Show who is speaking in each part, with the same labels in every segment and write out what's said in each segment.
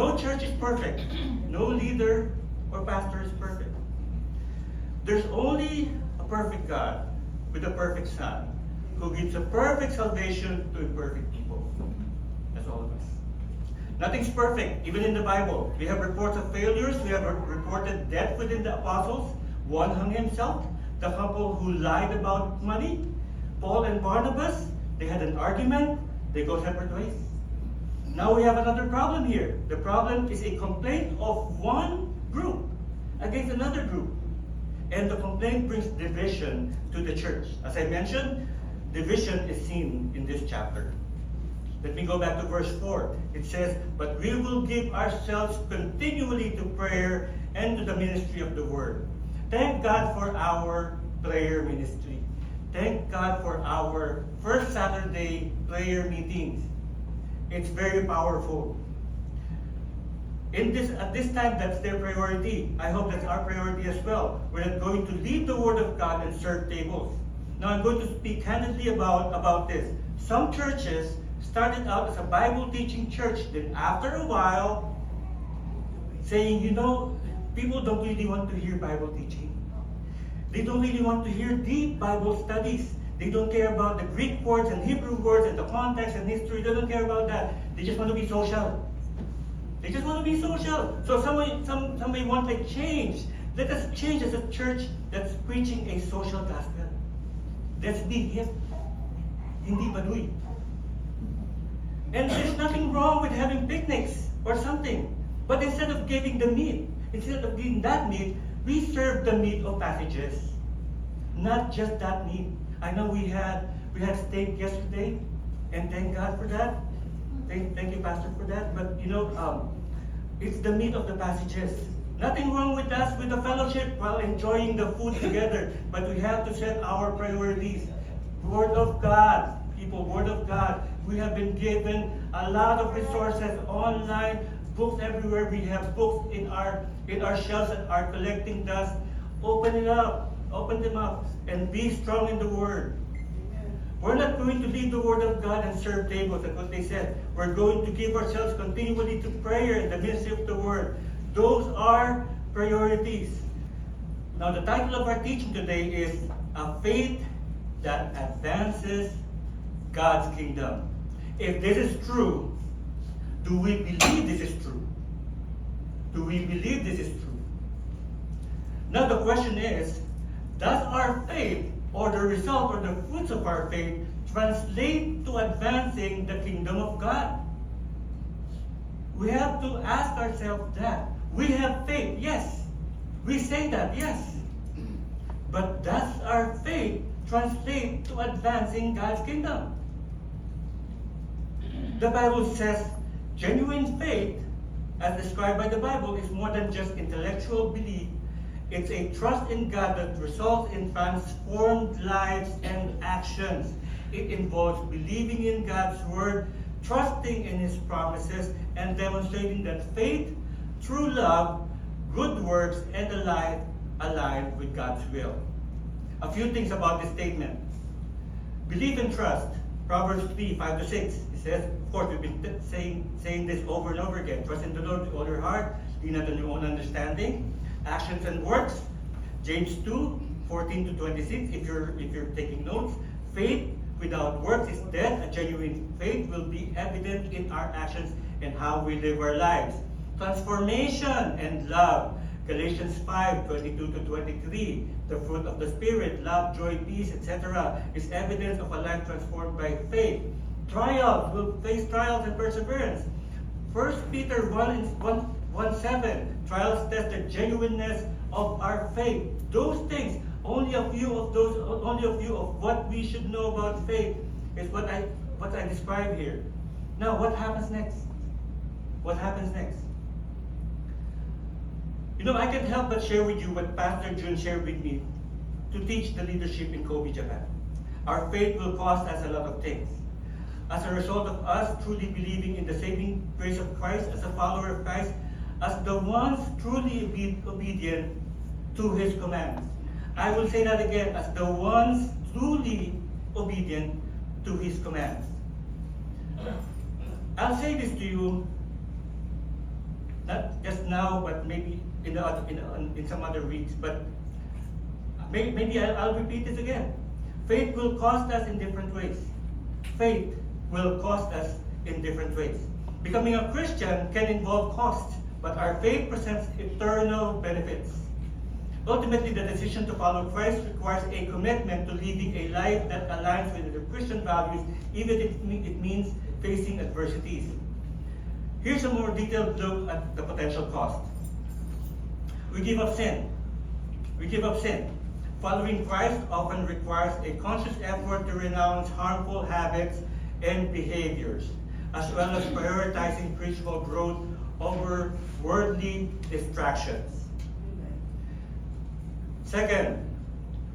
Speaker 1: No church is perfect. No leader or pastor is perfect. There's only a perfect God with a perfect Son who gives a perfect salvation to imperfect people. That's all of us. Nothing's perfect, even in the Bible. We have reports of failures. We have reported death within the apostles. One hung himself. The couple who lied about money. Paul and Barnabas, they had an argument. They go separate ways. Now we have another problem here. The problem is a complaint of one group against another group. And the complaint brings division to the church. As I mentioned, division is seen in this chapter. Let me go back to verse 4. It says, "But we will give ourselves continually to prayer and to the ministry of the word." Thank God for our prayer ministry. Thank God for our first Saturday prayer meetings. It's very powerful. At this time, that's their priority. I hope that's our priority as well. We're not going to leave the Word of God and serve tables. Now I'm going to speak candidly about this. Some churches started out as a Bible teaching church, then after a while, saying, people don't really want to hear Bible teaching. They don't really want to hear deep Bible studies. They don't care about the Greek words and Hebrew words and the context and history. They don't care about that. They just want to be social. They just want to be social. So some may want a change. Let us change as a church that's preaching a social gospel. Let's be hip. Hindi baduy. And there's nothing wrong with having picnics or something. But instead of giving the meat, instead of giving that meat, we serve the meat of passages. Not just that meat. I know we had steak yesterday, and thank God for that. Thank you, Pastor, for that. But it's the meat of the passages. Nothing wrong with us with the fellowship while enjoying the food together. But we have to set our priorities. Word of God, people, Word of God. We have been given a lot of resources online, books everywhere. We have books in our shelves that are collecting dust. Open them up, and be strong in the Word. We're not going to leave the Word of God and serve tables. That's what they said. We're going to give ourselves continually to prayer in the ministry of the Word. Those are priorities. Now, the title of our teaching today is A Faith That Advances God's Kingdom. If this is true, do we believe this is true? Do we believe this is true? Now, the question is, does our faith or the result or the fruits of our faith translate to advancing the kingdom of God? We have to ask ourselves that. We have faith, yes. We say that, yes. But does our faith translate to advancing God's kingdom? The Bible says genuine faith, as described by the Bible, is more than just intellectual belief. It's a trust in God that results in transformed lives and actions. It involves believing in God's word, trusting in His promises, and demonstrating that faith, true love, good works, and a life aligned with God's will. A few things about this statement. Believe and trust. Proverbs 3, 5-6. It says, of course, we've been saying this over and over again. Trust in the Lord with all your heart. Lean not on your own understanding. Actions and works. James 2, 14-26. If you're taking notes, faith without works is dead. A genuine faith will be evident in our actions and how we live our lives. Transformation and love. Galatians 5, 22-23. The fruit of the Spirit, love, joy, peace, etc. is evidence of a life transformed by faith. Trials, we'll face trials and perseverance. 1 Peter 1:7. Trials test the genuineness of our faith. Those things, only a few of what we should know about faith is what I describe here. Now, what happens next? What happens next? I can't help but share with you what Pastor Jun shared with me to teach the leadership in Kobe, Japan. Our faith will cost us a lot of things. As a result of us truly believing in the saving grace of Christ, as a follower of Christ, as the ones truly obedient to His commands. I will say that again, as the ones truly obedient to His commands. I'll say this to you. not just now, but maybe in some other weeks. But maybe I'll repeat this again. Faith will cost us in different ways. Faith will cost us in different ways. Becoming a Christian can involve costs, but our faith presents eternal benefits. Ultimately, the decision to follow Christ requires a commitment to living a life that aligns with the Christian values, even if it means facing adversities. Here's a more detailed look at the potential cost. We give up sin. We give up sin. Following Christ often requires a conscious effort to renounce harmful habits and behaviors, as well as prioritizing spiritual growth over worldly distractions. Second,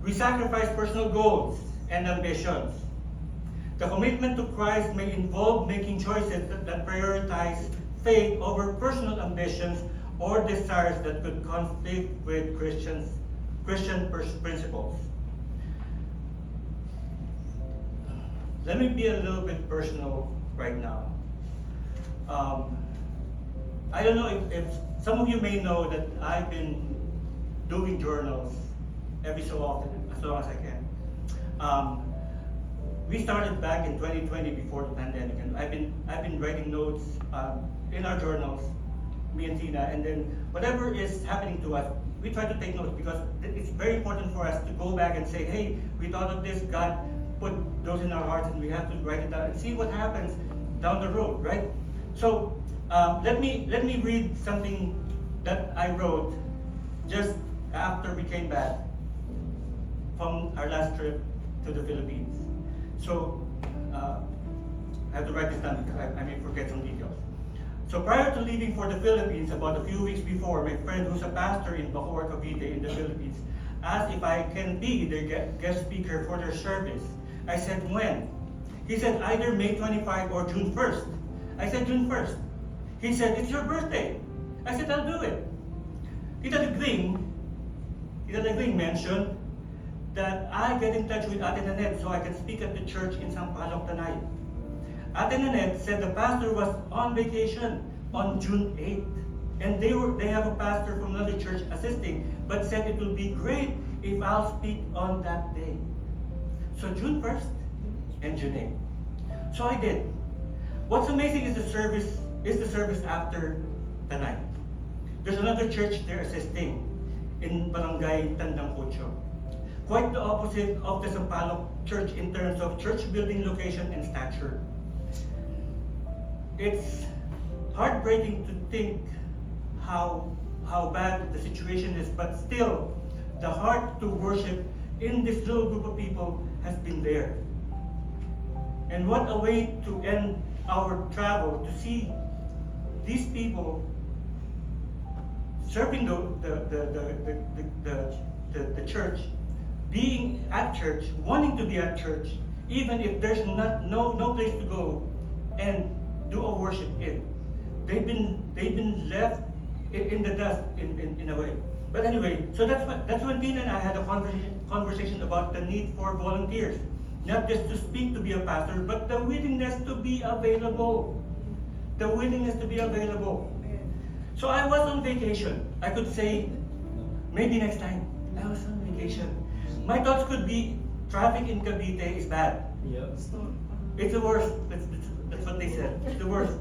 Speaker 1: we sacrifice personal goals and ambitions. The commitment to Christ may involve making choices that prioritize faith over personal ambitions or desires that could conflict with Christian principles. Let me be a little bit personal right now. I don't know if some of you may know that I've been doing journals every so often, as long as I can. We started back in 2020 before the pandemic, and I've been writing notes in our journals, me and Tina, and then whatever is happening to us, we try to take notes because it's very important for us to go back and say, hey, we thought of this, God put those in our hearts, and we have to write it down and see what happens down the road, right? So let me read something that I wrote just after we came back from our last trip to the Philippines. So I have to write this down because I may forget some details. So prior to leaving for the Philippines, about a few weeks before, my friend who's a pastor in Bacoor, Cavite in the Philippines asked if I can be their guest speaker for their service. I said, when? He said, either May 25 or June 1st. I said, June 1st. He said, it's your birthday. I said, I'll do it. Tita Nagling mentioned that I get in touch with Ate Nanette so I can speak at the church in Sampaloc, Tanay. Ate Nanette said the pastor was on vacation on June 8th, and they have a pastor from another church assisting, but said it will be great if I'll speak on that day. So June 1st and June 8th. So I did. What's amazing is the service after Tanay. There's another church there assisting in Barangay Tandang Pucho. Quite the opposite of the Sampaloc church in terms of church building location and stature. It's heartbreaking to think how bad the situation is, but still, the heart to worship in this little group of people has been there. And what a way to end our travel, to see these people serving the church, being at church, wanting to be at church, even if there's no place to go and do a worship in. They've been left in the dust in a way. But anyway, so that's when Tina and I had a conversation about the need for volunteers. Not just to speak to be a pastor, but the willingness to be available. The willingness to be available. So I was on vacation. I could say, maybe next time. I was on vacation. My thoughts could be, traffic in Cavite is bad.
Speaker 2: Yep.
Speaker 1: It's the worst. That's what they said. It's the worst.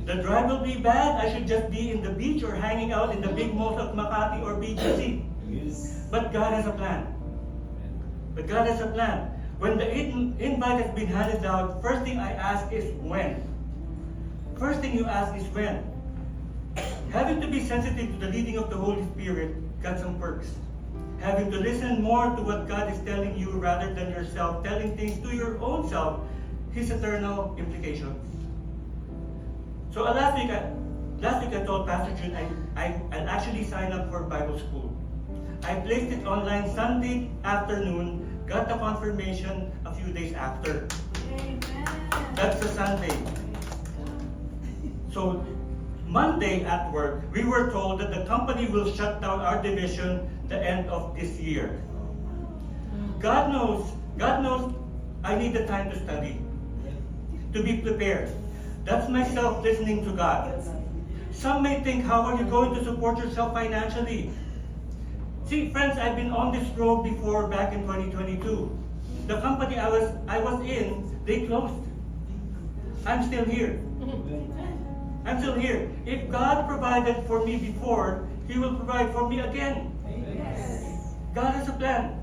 Speaker 1: The drive will be bad. I should just be in the beach or hanging out in the big malls of Makati or BGC.
Speaker 2: Yes.
Speaker 1: But God has a plan. But God has a plan. When the invite has been handed out, first thing I ask is when. First thing you ask is when. Having to be sensitive to the leading of the Holy Spirit got some perks. Having to listen more to what God is telling you rather than yourself telling things to your own self, His eternal implications. So last week I told Pastor June I'll actually sign up for Bible school. I placed it online Sunday afternoon, got the confirmation a few days after.
Speaker 3: Amen.
Speaker 1: That's the Sunday. So Monday at work, we were told that the company will shut down our division the end of this year. God knows I need the time to study, to be prepared. That's myself listening to God. Some may think, how are you going to support yourself financially? See, friends, I've been on this road before back in 2022. The company I was in, they closed. I'm still here. I'm still here. If God provided for me before, He will provide for me again.
Speaker 2: Yes.
Speaker 1: God has a plan.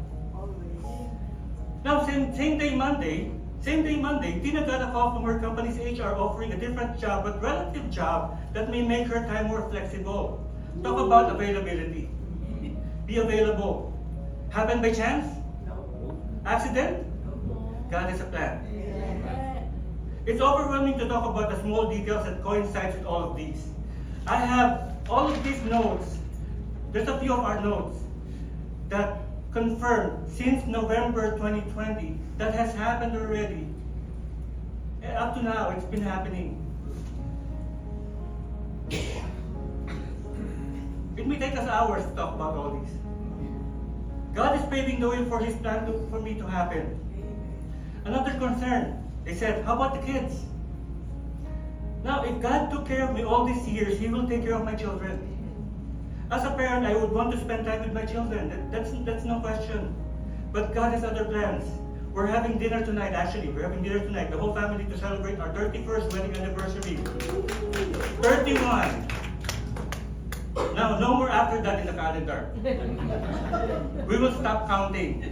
Speaker 1: Now, same day Monday, Tina got a call from her company's HR offering a different job, but relative job that may make her time more flexible. Talk about availability. Be available. Happen by chance?
Speaker 2: No.
Speaker 1: Accident?
Speaker 2: No.
Speaker 1: God has a plan.
Speaker 2: Yes.
Speaker 1: It's overwhelming to talk about the small details that coincides with all of these. I have all of these notes. There's a few of our notes that confirm since November 2020 that has happened already. Up to now, it's been happening. It may take us hours to talk about all these. God is paving the way for His plan for me to happen. Another concern, they said, how about the kids? Now, if God took care of me all these years, He will take care of my children. As a parent, I would want to spend time with my children. That's no question. But God has other plans. We're having dinner tonight, actually. We're having dinner tonight, the whole family, to celebrate our 31st wedding anniversary. 31. Now, no more after that in the calendar. We will stop counting.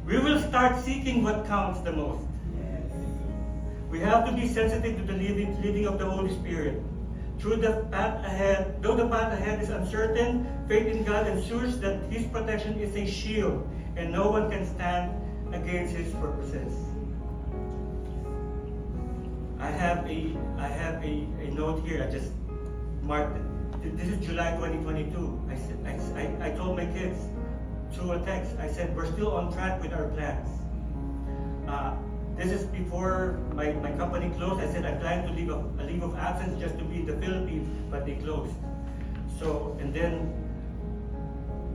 Speaker 1: We will start seeking what counts the most. We have to be sensitive to the leading of the Holy Spirit. Though the path ahead is uncertain, faith in God ensures that His protection is a shield and no one can stand against His purposes. I have a note here. I just marked it. This is July 2022. I told my kids through a text. I said we're still on track with our plans. This is before my company closed. I said I plan to leave a leave of absence just to be in the Philippines, but they closed. So, and then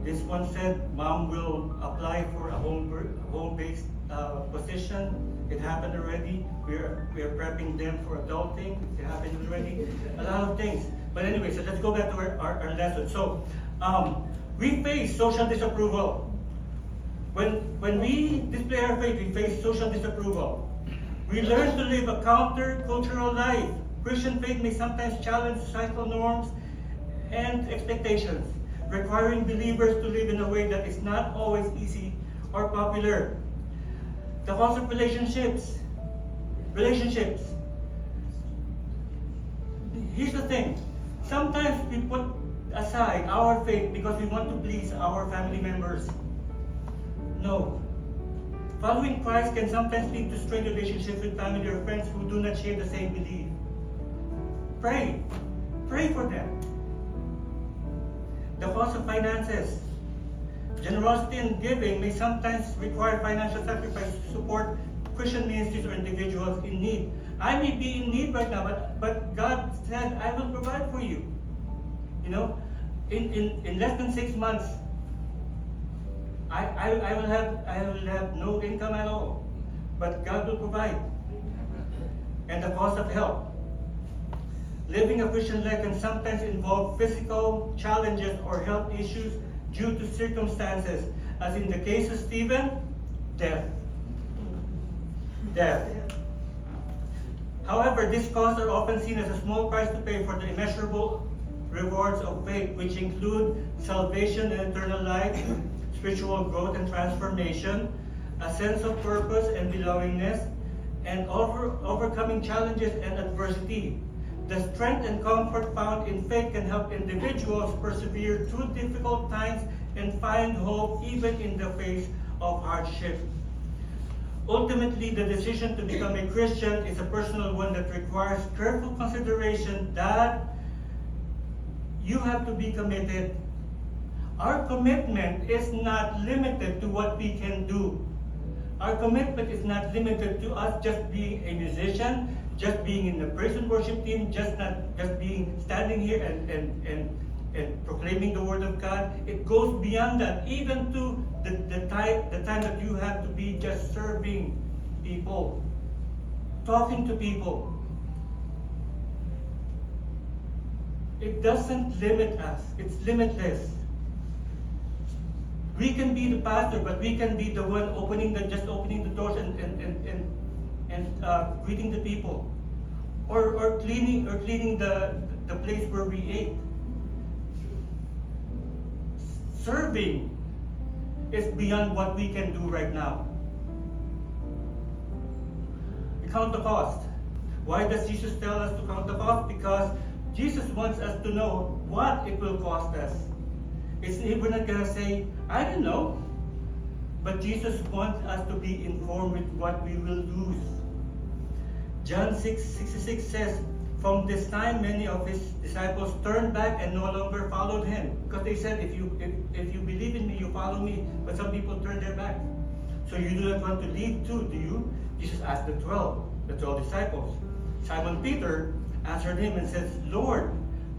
Speaker 1: this one said, Mom will apply for a home-based position. It happened already. We are prepping them for adulting. It happened already. A lot of things. But anyway, so let's go back to our lesson. So, we face social disapproval. When we display our faith, we face social disapproval. We learn to live a counter-cultural life. Christian faith may sometimes challenge societal norms and expectations, requiring believers to live in a way that is not always easy or popular. The cause of relationships. Here's the thing. Sometimes we put aside our faith because we want to please our family members. No. Following Christ can sometimes lead to strained relationships with family or friends who do not share the same belief. Pray. Pray for them. The cost of finances. Generosity and giving may sometimes require financial sacrifice to support Christian ministries or individuals in need. I may be in need right now, but God said, I will provide for you. You know, in less than 6 months, I will have no income at all, but God will provide. And the cost of help. Living a Christian life can sometimes involve physical challenges or health issues due to circumstances, as in the case of Stephen, death. However, these costs are often seen as a small price to pay for the immeasurable rewards of faith, which include salvation and eternal life, spiritual growth and transformation, a sense of purpose and belongingness, and overcoming challenges and adversity. The strength and comfort found in faith can help individuals persevere through difficult times and find hope even in the face of hardship. Ultimately, the decision to become a Christian is a personal one that requires careful consideration that you have to be committed. Our commitment is not limited to what we can do. Our commitment is not limited to us just being a musician, just being in the praise and worship team, just being standing here and proclaiming the word of God. It goes beyond that, even to the time that you have to be just serving people, talking to people. It doesn't limit us. It's limitless. We can be the pastor, but we can be the one opening the doors and greeting the people, or cleaning the place where we ate. Serving is beyond what we can do right now. We count the cost. Why does Jesus tell us to count the cost? Because Jesus wants us to know what it will cost us. We're not going to say, I don't know. But Jesus wants us to be informed with what we will lose. John 6:66 says, from this time many of his disciples turned back and no longer followed him. Because they said, if you believe in me, you follow me. But some people turned their back. So you do not want to leave too, do you? Jesus asked the 12 disciples. Simon Peter answered him and says, Lord,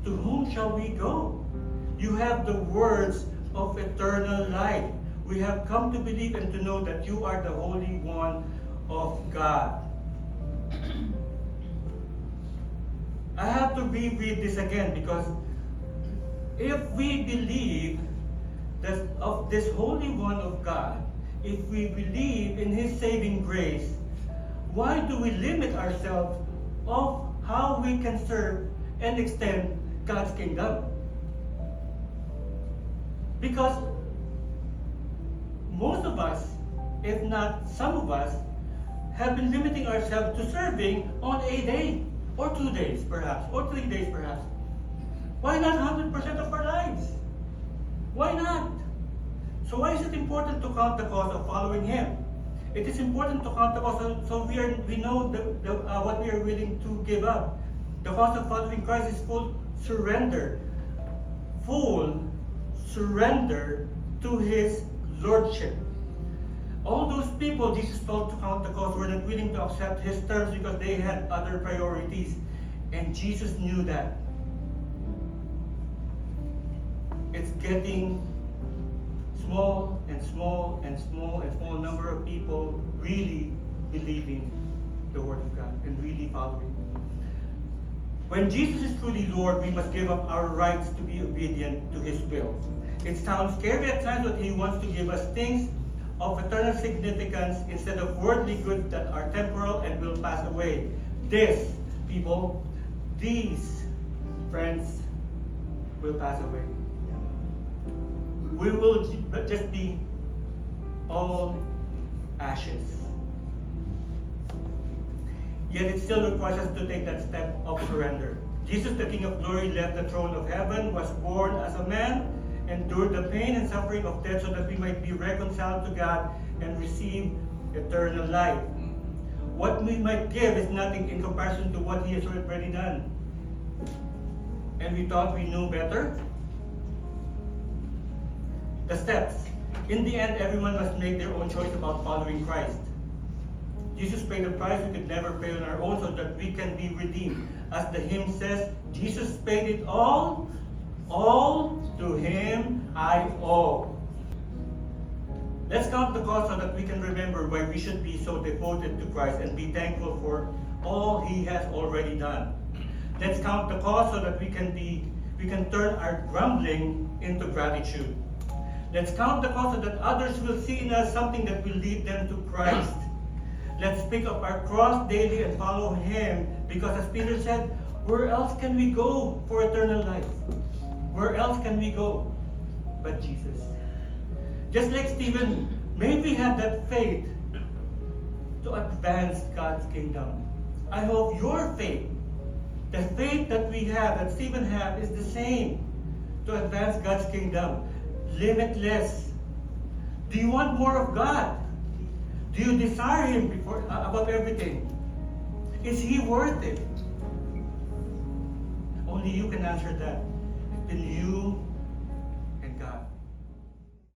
Speaker 1: to whom shall we go? You have the words of eternal life. We have come to believe and to know that you are the Holy One of God. I have to reread this again, because if we believe that of this Holy One of God, if we believe in His saving grace, why do we limit ourselves of how we can serve and extend God's kingdom? Because most of us, if not some of us, have been limiting ourselves to serving on a day, or 2 days perhaps, or 3 days perhaps. Why not 100% of our lives? Why not? So why is it important to count the cost of following Him? It is important to count the cost so we know what we are willing to give up. The cost of following Christ is full surrender to His Lordship. All those people Jesus told to count the cost were not willing to accept His terms because they had other priorities. And Jesus knew that. It's getting small and small and small and small number of people really believing the Word of God and really following. When Jesus is truly Lord, we must give up our rights to be obedient to His will. It sounds scary at times, but He wants to give us things of eternal significance instead of worldly goods that are temporal and will pass away. These friends, will pass away. We will just be all ashes. Yet it still requires us to take that step of surrender. Jesus, the King of Glory, left the throne of heaven, was born as a man, endured the pain and suffering of death so that we might be reconciled to God and receive eternal life. What we might give is nothing in comparison to what He has already done. And we thought we knew better. The steps. In the end, everyone must make their own choice about following Christ. Jesus paid a price we could never pay on our own so that we can be redeemed. As the hymn says, Jesus paid it all to Him I owe. Let's count the cost so that we can remember why we should be so devoted to Christ and be thankful for all He has already done. Let's count the cost so that we can turn our grumbling into gratitude. Let's count the cost so that others will see in us something that will lead them to Christ. Let's pick up our cross daily and follow Him, because as Peter said, where else can we go for eternal life? Where else can we go but Jesus? Just like Stephen, may we have that faith to advance God's kingdom. I hope your faith, the faith that we have, that Stephen had, is the same to advance God's kingdom. Limitless. Do you want more of God? Do you desire Him above everything? Is He worth it? Only you can answer that. And you